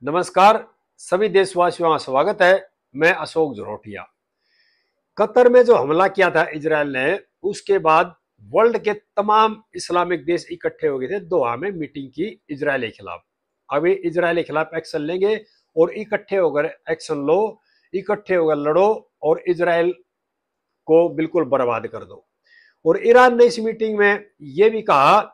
नमस्कार, सभी देशवासियों का स्वागत है। मैं अशोक जरोटिया। कतर में जो हमला किया था इजराइल ने, उसके बाद वर्ल्ड के तमाम इस्लामिक देश इकट्ठे हो गए थे दोहा में मीटिंग की इजराइल के खिलाफ। अभी इजराइल के खिलाफ एक्शन लेंगे और इकट्ठे होकर एक्शन लो, इकट्ठे होकर लड़ो और इजराइल को बिल्कुल बर्बाद कर दो। और ईरान ने इस मीटिंग में यह भी कहा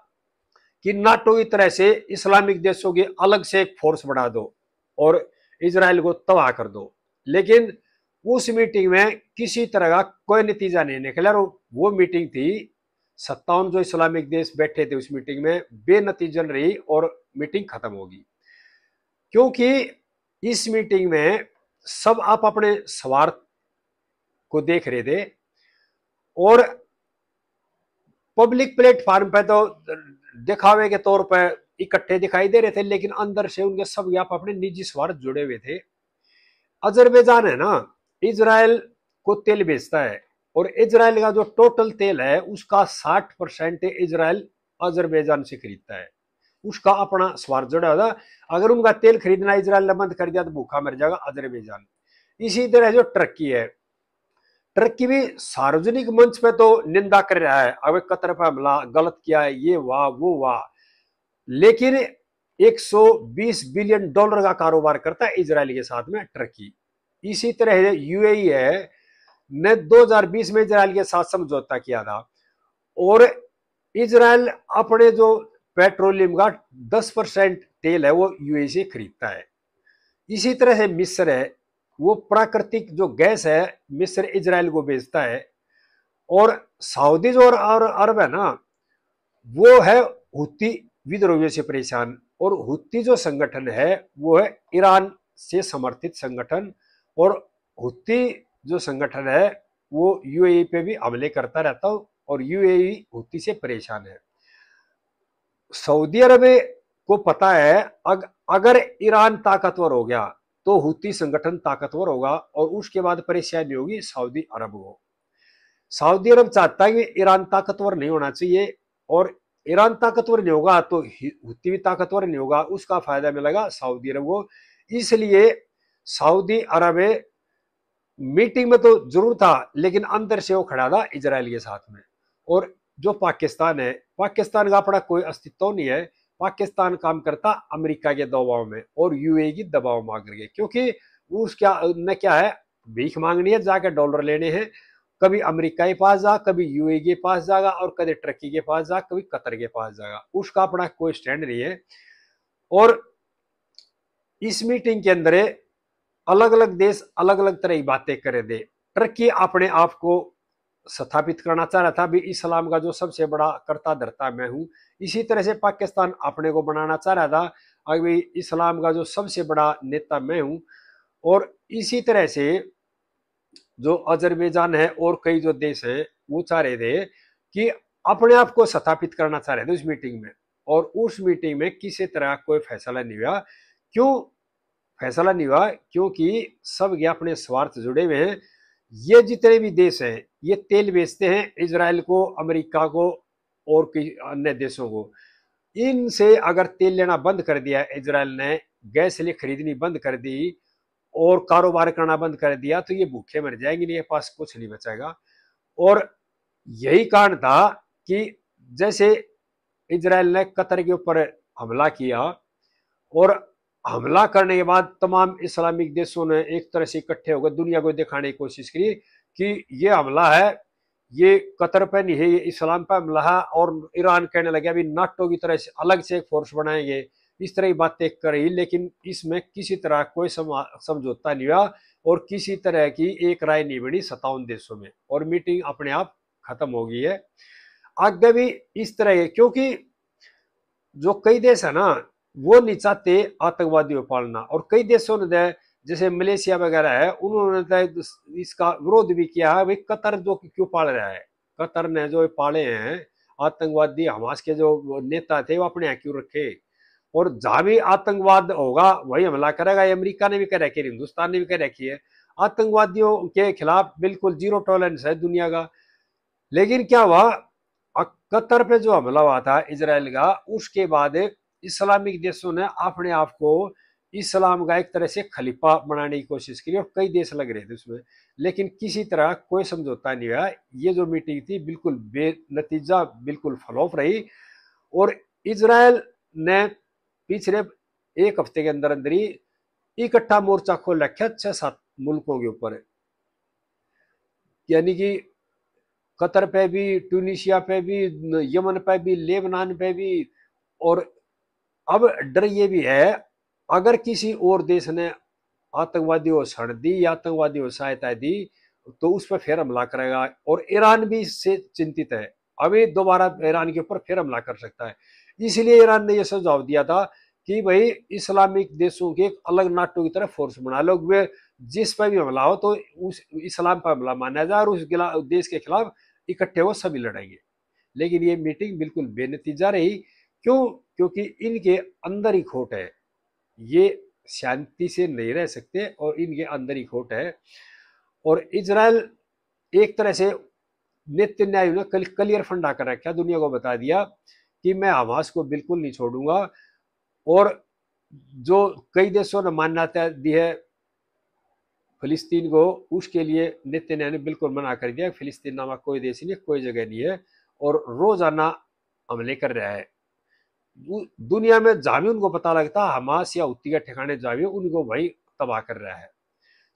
कि नाटो की तरह से इस्लामिक देशों की अलग से एक फोर्स बढ़ा दो और इजराइल को तबाह कर दो। लेकिन उस मीटिंग में किसी तरह का कोई नतीजा नहीं निकला। वो मीटिंग थी, 57 जो इस्लामिक देश बैठे थे उस मीटिंग में, बेनतीजन रही और मीटिंग खत्म होगी। क्योंकि इस मीटिंग में सब आप अपने स्वार्थ को देख रहे थे और पब्लिक प्लेटफॉर्म पे तो दिखावे के तौर पर इकट्ठे दिखाई दे रहे थे, लेकिन अंदर से उनके सब आप अपने निजी स्वार्थ जुड़े हुए थे। अजरबैजान है ना, इजराइल को तेल बेचता है और इजराइल का जो टोटल तेल है उसका 60% इजराइल अजरबैजान से खरीदता है। उसका अपना स्वार्थ जुड़ा होगा। अगर उनका तेल खरीदना इजराइल ने बंद कर दिया तो भूखा मर जाएगा अजरबैजान। इसी तरह जो टर्की है, टर्की भी सार्वजनिक मंच पे तो निंदा कर रहा है, अगर कतर पर हमला गलत किया है, ये वाह वो वाह, लेकिन 120 बिलियन डॉलर का कारोबार करता है इजराइल के साथ में टर्की। इसी तरह यूएई है, ने 2020 में इजराइल के साथ समझौता किया था और इजराइल अपने जो पेट्रोलियम का 10% तेल है वो यूएई से खरीदता है। इसी तरह से मिस्र है, वो प्राकृतिक जो गैस है मिस्र इजराइल को बेचता है। और सऊदी जो और अरब है ना, वो है हुती विद्रोहियों से परेशान। और हुती जो संगठन है वो है ईरान से समर्थित संगठन। और हुती जो संगठन है वो यूएई पे भी हमले करता रहता है और यूएई हुती से परेशान है। सऊदी अरब को पता है अगर ईरान ताकतवर हो गया तो हुती संगठन ताकतवर होगा और उसके बाद परेशानी होगी सऊदी अरब को। सऊदी अरब चाहता है कि ईरान ताकतवर नहीं होना चाहिए और ईरान ताकतवर नहीं होगा तो हुती भी ताकतवर नहीं होगा, उसका फायदा मिलेगा सऊदी अरब को। इसलिए सऊदी अरब मीटिंग में तो जरूर था लेकिन अंदर से वो खड़ा था इजराइल के साथ में। और जो पाकिस्तान है, पाकिस्तान का अपना कोई अस्तित्व नहीं है। पाकिस्तान काम करता अमेरिका के दबाव में और यूएई की दबाव मांग रही है, क्योंकि उस क्या न क्या है, भीख मांगनी है, जाकर डॉलर लेने हैं। कभी अमेरिका के पास जा, कभी यूएई के पास जाएगा और कभी टर्की के पास जा, कभी कतर के पास जाएगा। उसका अपना कोई स्टैंड नहीं है। और इस मीटिंग के अंदर अलग अलग देश अलग अलग तरह की बातें करे थे। टर्की अपने आप को स्थापित करना चाह रहा था, भी इस्लाम का जो सबसे बड़ा कर्ता धर्ता मैं हूं। इसी तरह से पाकिस्तान अपने को बनाना चाह रहा था, अभी इस्लाम का जो सबसे बड़ा नेता मैं हूं। और इसी तरह से जो अजरबैजान है और कई जो देश हैं वो चाह रहे थे कि अपने आप को स्थापित करना चाह रहे थे उस मीटिंग में। और उस मीटिंग में किसी तरह कोई फैसला नहीं हुआ। क्यों फैसला नहीं हुआ? क्योंकि सब ये अपने स्वार्थ जुड़े हुए हैं। ये जितने भी देश हैं ये तेल बेचते हैं इजराइल को, अमेरिका को और कई अन्य देशों को। इनसे अगर तेल लेना बंद कर दिया इजराइल ने, गैस लिए खरीदनी बंद कर दी और कारोबार करना बंद कर दिया तो ये भूखे मर जाएंगे, इनके पास कुछ नहीं बचेगा। और यही कारण था कि जैसे इजराइल ने कतर के ऊपर हमला किया और हमला करने के बाद तमाम इस्लामिक देशों ने एक तरह से इकट्ठे होकर दुनिया को दिखाने की कोशिश की कि ये हमला है, ये कतर पे नहीं है, ये इस्लाम पे हमला है। और ईरान कहने लगे अभी नाटो की तरह से अलग से एक फोर्स बनाएंगे, इस तरह की बातें कर रही। लेकिन इसमें किसी तरह कोई समझौता नहीं हुआ और किसी तरह की एक राय नहीं बनी 57 देशों में और मीटिंग अपने आप खत्म हो गई है। आगे भी इस तरह है, क्योंकि जो कई देश है ना वो नहीं चाहते आतंकवादियों पालना। और कई देशों ने जैसे मलेशिया वगैरह है उन्होंने इसका विरोध भी किया है, भाई कतर जो क्यों पाल रहा है। कतर ने जो पाले हैं आतंकवादी, हमास के जो नेता थे वो अपने यहाँ क्यों रखे। और जहां भी आतंकवाद होगा वही हमला करेगा। ये अमेरिका ने भी कह रखी है, हिंदुस्तान ने भी कह रखी है, आतंकवादियों के खिलाफ बिल्कुल जीरो टॉलरेंस है दुनिया का। लेकिन क्या हुआ, कतर पे जो हमला हुआ था इजराइल का, उसके बाद इस्लामिक देशों ने अपने आप को इस्लाम का एक तरह से खलीफा बनाने की कोशिश की और कई देश लग रहे थे उसमें, लेकिन किसी तरह कोई समझौता नहीं हुआ। ये जो मीटिंग थी बिल्कुल बेनतीजा, बिल्कुल फ्लॉप रही। और इजराइल ने पिछले एक हफ्ते के अंदर अंदर ही इकट्ठा मोर्चा खोल रखा 6-7 मुल्कों के ऊपर, यानी कि कतर पे भी, ट्यूनिशिया पे भी, यमन पे भी, लेबनान पे भी। और अब डर ये भी है, अगर किसी और देश ने आतंकवादियों को शरण दी या आतंकवादियों को सहायता दी तो उस पर फिर हमला करेगा। और ईरान भी इससे चिंतित है, अभी दोबारा ईरान के ऊपर फिर हमला कर सकता है। इसलिए ईरान ने यह सुझाव दिया था कि भाई इस्लामिक देशों के एक अलग नाटो की तरह फोर्स बना लो, वे जिस पर भी हमला हो तो उस इस्लाम पर हमला माना जाए और उस देश के खिलाफ इकट्ठे हो सभी लड़ेंगे। लेकिन ये मीटिंग बिल्कुल बेनतीजा रही। क्यों? क्योंकि इनके अंदर ही खोट है, ये शांति से नहीं रह सकते और इनके अंदर ही खोट है। और इजराइल एक तरह से नेतन्याहू ने क्लियर फंडा कर रखा, दुनिया को बता दिया कि मैं हमास को बिल्कुल नहीं छोड़ूंगा। और जो कई देशों ने मान्यता दी है फिलिस्तीन को, उसके लिए नेतन्याहू ने बिल्कुल मना कर दिया। फिलिस्तीन नामक कोई देश नहीं, कोई जगह नहीं है। और रोजाना हमले कर रहा है दुनिया में, जहां भी उनको पता लगता हमास या हुत्ती के ठिकाने जावे उनको वही तबाह कर रहा है।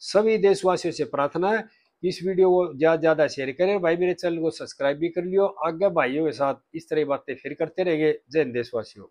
सभी देशवासियों से प्रार्थना है कि इस वीडियो को ज्यादा ज्यादा शेयर करें। भाई मेरे चैनल को सब्सक्राइब भी कर लियो। आगे भाइयों के साथ इस तरह की बातें फिर करते रहेंगे। जय हिंद देशवासियों।